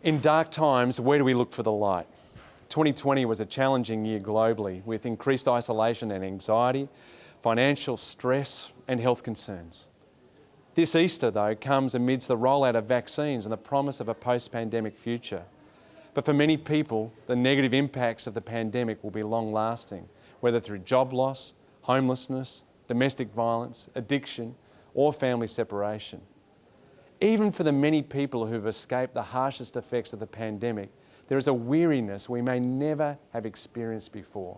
In dark times, where do we look for the light? 2020 was a challenging year globally with increased isolation and anxiety, financial stress and health concerns. This Easter, though, comes amidst the rollout of vaccines and the promise of a post-pandemic future. But for many people, the negative impacts of the pandemic will be long-lasting, whether through job loss, homelessness, domestic violence, addiction, or family separation. Even for the many people who have escaped the harshest effects of the pandemic, there is a weariness we may never have experienced before.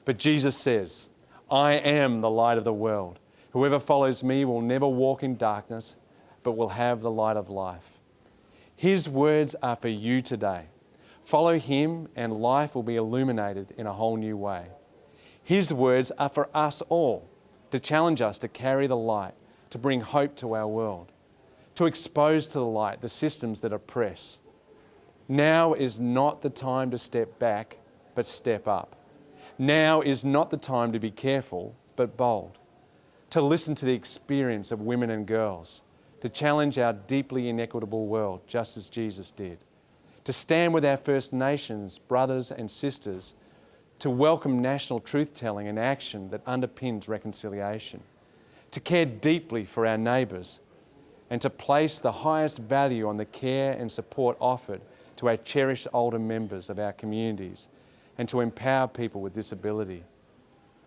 But Jesus says, "I am the light of the world. Whoever follows me will never walk in darkness, but will have the light of life." His words are for you today. Follow him and life will be illuminated in a whole new way. His words are for us all, to challenge us to carry the light, to bring hope to our world, to expose to the light the systems that oppress. Now is not the time to step back, but step up. Now is not the time to be careful, but bold. To listen to the experience of women and girls, to challenge our deeply inequitable world, just as Jesus did. To stand with our First Nations brothers and sisters, to welcome national truth-telling and action that underpins reconciliation. To care deeply for our neighbours, and to place the highest value on the care and support offered to our cherished older members of our communities, and to empower people with disability.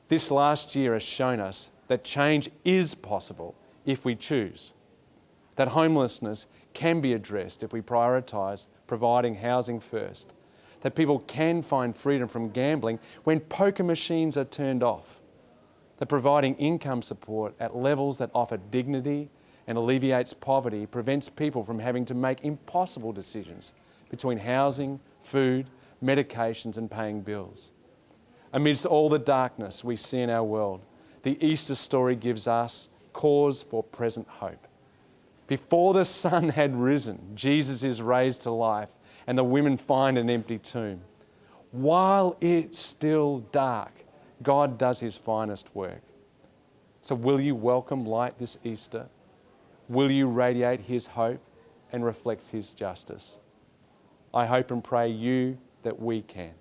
This last year has shown us that change is possible if we choose, that homelessness can be addressed if we prioritise providing housing first, that people can find freedom from gambling when poker machines are turned off, that providing income support at levels that offer dignity and alleviates poverty prevents people from having to make impossible decisions between housing, food, medications and paying bills. Amidst all the darkness we see in our world, the Easter story gives us cause for present hope. Before the sun had risen, Jesus is raised to life and the women find an empty tomb. While it's still dark, God does his finest work. So will you welcome light this Easter? Will you radiate his hope and reflect his justice? I hope and pray that we can.